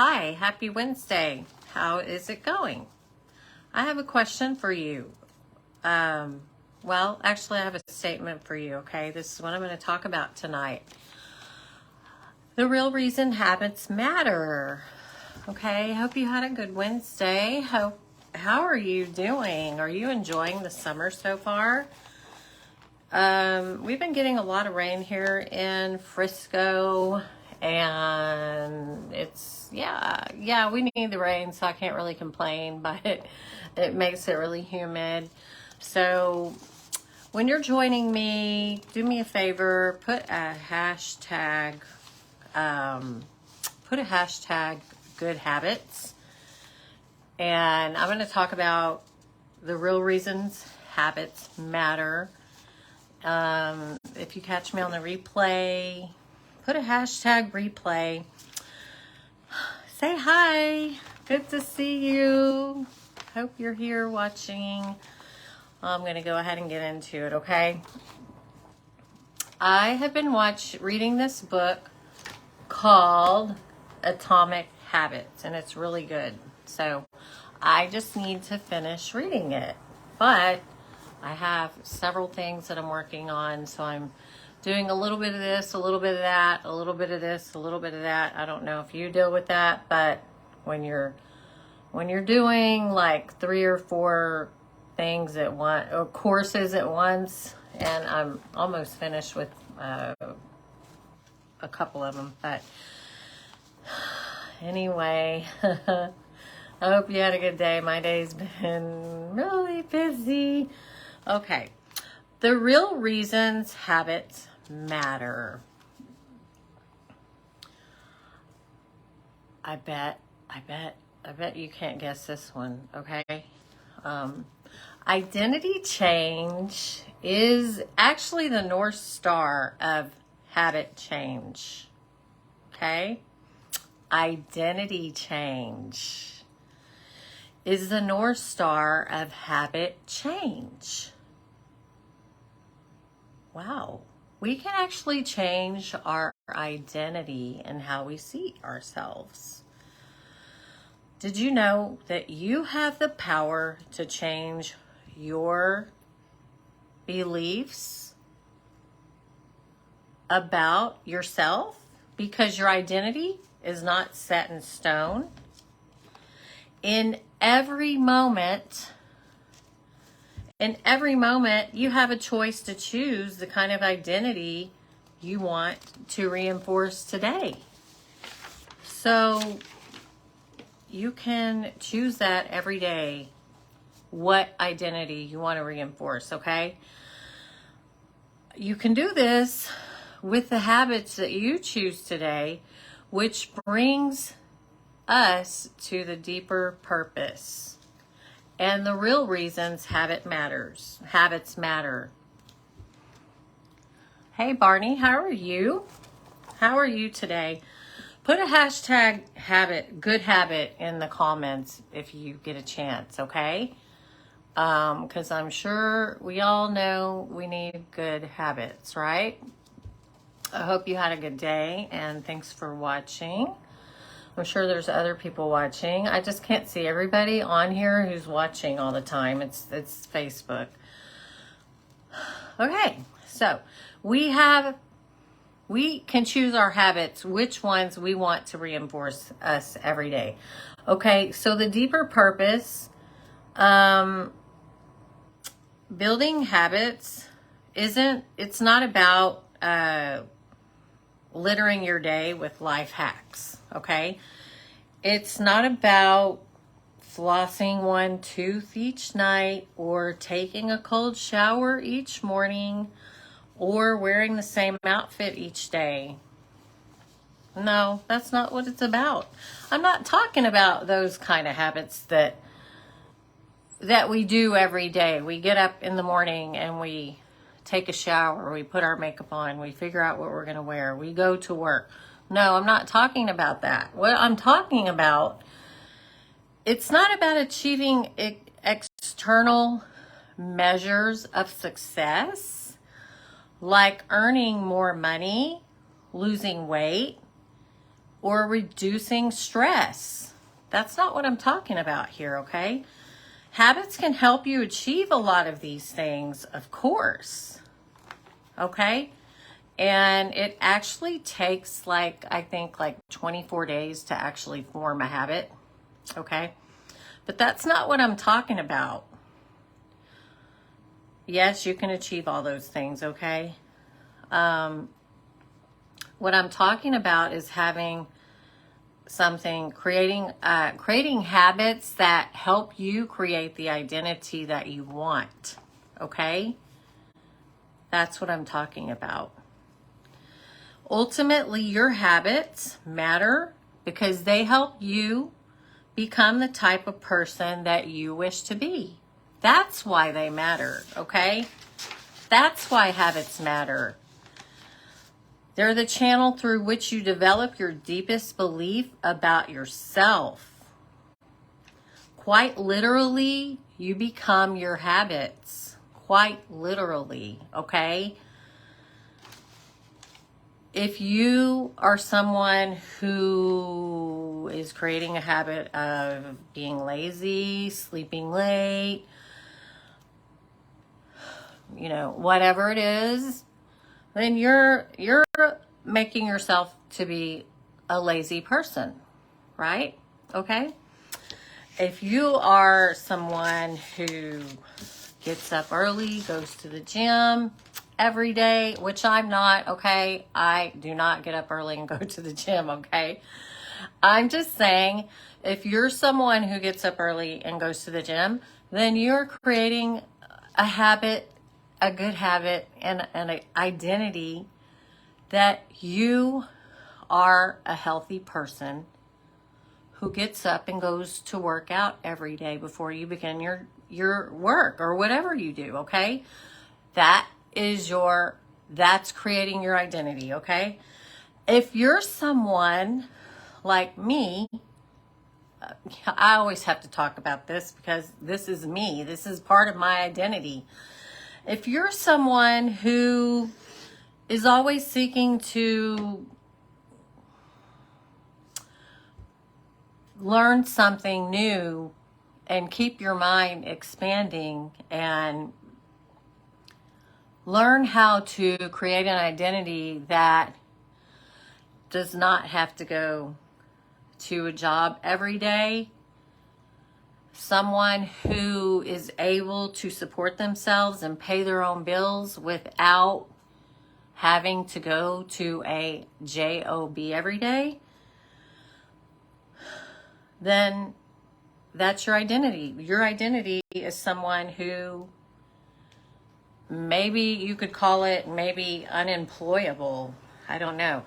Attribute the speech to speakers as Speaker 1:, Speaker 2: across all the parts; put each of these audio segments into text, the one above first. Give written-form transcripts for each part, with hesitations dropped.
Speaker 1: Hi, happy Wednesday. How is it going? I have a question for you. Actually, I have a statement for you, okay? This is what I'm going to talk about tonight. The real reason habits matter. Okay, hope you had a good Wednesday. How are you doing? Are you enjoying the summer so far? We've been getting a lot of rain here in Frisco, and it's, we need the rain, so I can't really complain, but it makes it really humid. So when you're joining me, do me a favor, put a hashtag good habits. And I'm going to talk about the real reasons habits matter. If you catch me on the replay, put a hashtag replay. Say hi. Good to see you. Hope you're here watching. I'm going to go ahead and get into it, okay? I have been reading this book called Atomic Habits, and it's really good. So I just need to finish reading it. But I have several things that I'm working on, so I'm doing a little bit of this, a little bit of that, a little bit of this, a little bit of that. I don't know if you deal with that, but when you're doing like 3 or 4 things at once, or courses at once, and I'm almost finished with a couple of them, but anyway, I hope you had a good day. My day's been really busy. Okay, the real reasons habits matter. I bet you can't guess this one, okay? Identity change is actually the North Star of habit change, okay? Identity change is the North Star of habit change. Wow. We can actually change our identity and how we see ourselves. Did you know that you have the power to change your beliefs about yourself because your identity is not set in stone? In every moment, you have a choice to choose the kind of identity you want to reinforce today. So you can choose that every day, what identity you want to reinforce, okay? You can do this with the habits that you choose today, which brings us to the deeper purpose and the real reasons habits matter. Hey Barney, how are you? How are you today? Put a hashtag good habit in the comments if you get a chance, okay? Because I'm sure we all know we need good habits, right? I hope you had a good day, and thanks for watching. I'm sure there's other people watching. I just can't see everybody on here who's watching all the time. It's Facebook. Okay, so we can choose our habits, which ones we want to reinforce us every day. Okay, so the deeper purpose, building habits it's not about littering your day with life hacks, okay? It's not about flossing one tooth each night or taking a cold shower each morning or wearing the same outfit each day. No, that's not what it's about. I'm not talking about those kind of habits that we do every day. We get up in the morning and we take a shower, we put our makeup on, we figure out what we're going to wear, we go to work. No, I'm not talking about that. What I'm talking about, it's not about achieving external measures of, like earning more money, losing weight, or reducing stress. That's not what I'm talking about here, okay? Habits can help you achieve a lot of these things, of course, okay? And it actually takes I think 24 days to actually form a habit, okay? But that's not what I'm talking about. Yes, you can achieve all those things, okay? What I'm talking about is having creating habits that help you create the identity that you want, okay? That's what I'm talking about. Ultimately, your habits matter because they help you become the type of person that you wish to be. That's why they matter, okay? That's why habits matter. They're the channel through which you develop your deepest belief about yourself. Quite literally, you become your habits. Quite literally, okay? If you are someone who is creating a habit of being lazy, sleeping late, whatever it is, then you're making yourself to be a lazy person, right? Okay? If you are someone who gets up early, goes to the gym every day, which I'm not, okay? I do not get up early and go to the gym, okay? I'm just saying, if you're someone who gets up early and goes to the gym, then you're creating a habit, a good habit, and an identity that you are a healthy person who gets up and goes to work out every day before you begin your work or whatever you do, okay? That's creating your identity, okay? If you're someone like me, I always have to talk about this because this is me. This is part of my identity. If you're someone who is always seeking to learn something new and keep your mind expanding and learn how to create an identity that does not have to go to a job every day, someone who is able to support themselves and pay their own bills without having to go to a job every day, then that's your identity. Your identity is someone who maybe you could call it maybe unemployable. I don't know.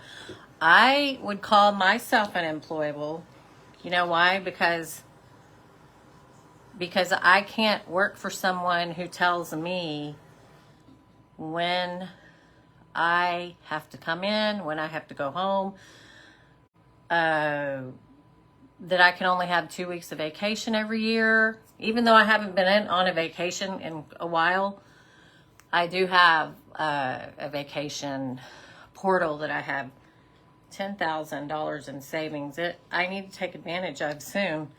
Speaker 1: I would call myself unemployable. You know why? Because I can't work for someone who tells me when I have to come in, when I have to go home, that I can only have 2 weeks of vacation every year. Even though I haven't been on a vacation in a while, I do have a vacation portal that I have $10,000 in savings. I need to take advantage of soon.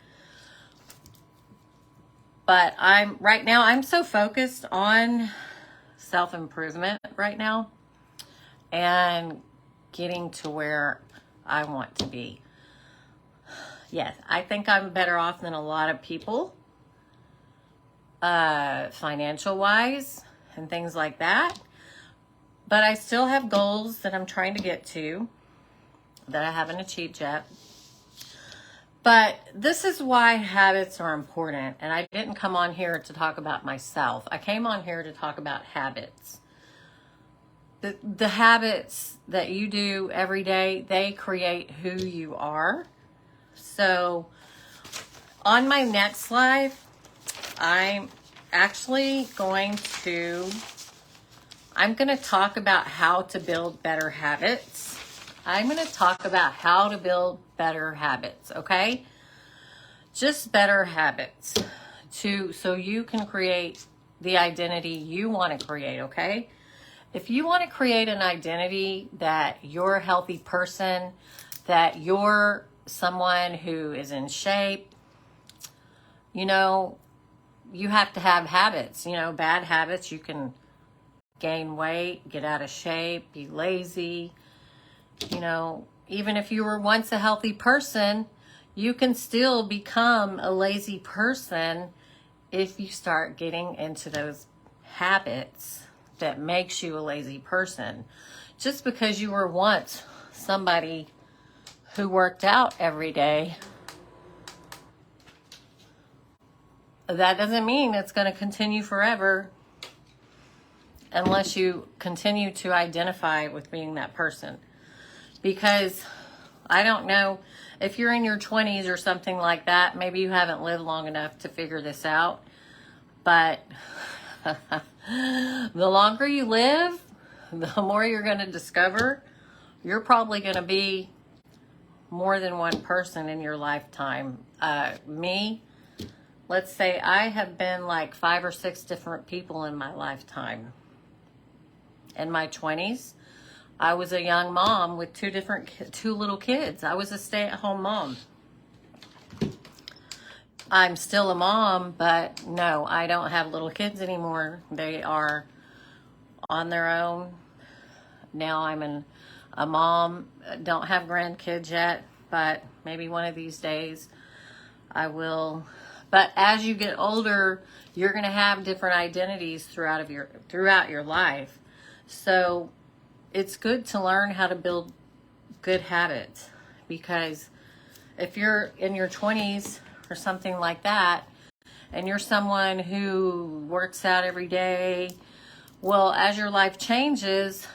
Speaker 1: But right now I'm so focused on self-improvement right now and getting to where I want to be. Yes, I think I'm better off than a lot of people, financial wise and things like that. But I still have goals that I'm trying to get to that I haven't achieved yet. But this is why habits are important. And I didn't come on here to talk about myself. I came on here to talk about habits. The habits that you do every day, they create who you are. So on my next slide, I'm actually going to talk about how to build better habits. I'm going to talk about how to build better habits, okay? Just better habits so you can create the identity you want to create, okay? If you want to create an identity that you're a healthy person, that you're someone who is in shape, you know, you have to have habits, you know, bad habits. You can gain weight, get out of shape, be lazy. You know, even if you were once a healthy person, you can still become a lazy person if you start getting into those habits that makes you a lazy person. Just because you were once somebody who worked out every day, that doesn't mean it's going to continue forever unless you continue to identify with being that person. Because I don't know, if you're in your 20s or something like that, maybe you haven't lived long enough to figure this out. But the longer you live, the more you're going to discover you're probably going to be more than one person in your lifetime. Me, let's say I have been like 5 or 6 different people in my lifetime. In my 20s, I was a young mom with 2 little kids. I was a stay-at-home mom. I'm still a mom, but no, I don't have little kids anymore. They are on their own. Now I'm a mom. Don't have grandkids yet, but maybe one of these days I will. But as you get older, you're going to have different identities throughout your life. So it's good to learn how to build good habits, because if you're in your 20s or something like that, and you're someone who works out every day, well, as your life changes,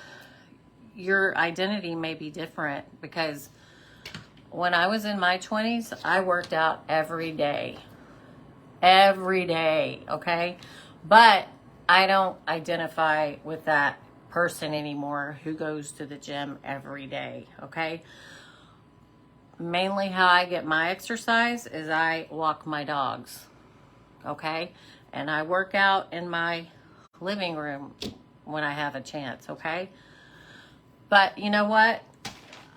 Speaker 1: your identity may be different. Because when I was in my 20s, I worked out every day, okay? But I don't identify with that person anymore who goes to the gym every day, okay? Mainly how I get my exercise is I walk my dogs, okay? And I work out in my living room when I have a chance, okay? But you know what?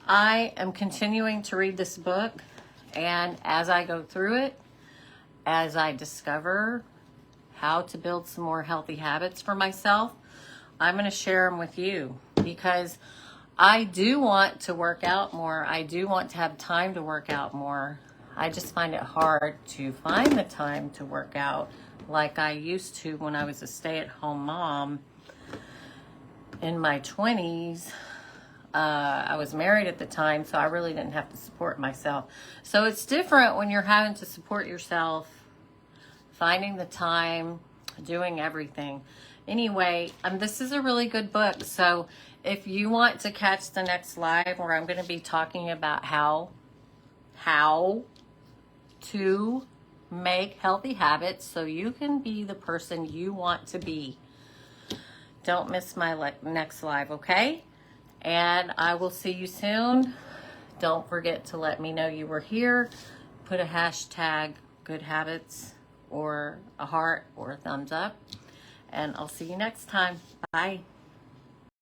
Speaker 1: I am continuing to read this book, and as I go through it, as I discover how to build some more healthy habits for myself, I'm going to share them with you, because I do want to work out more. I do want to have time to work out more. I just find it hard to find the time to work out like I used to when I was a stay-at-home mom in my 20s. I was married at the time, so I really didn't have to support myself. So it's different when you're having to support yourself, finding the time, doing everything. Anyway, this is a really good book. So if you want to catch the next live where I'm going to be talking about how to make healthy habits so you can be the person you want to be, don't miss my next live, okay? And I will see you soon. Don't forget to let me know you were here. Put a hashtag good habits or a heart or a thumbs up. And I'll see you next time. Bye.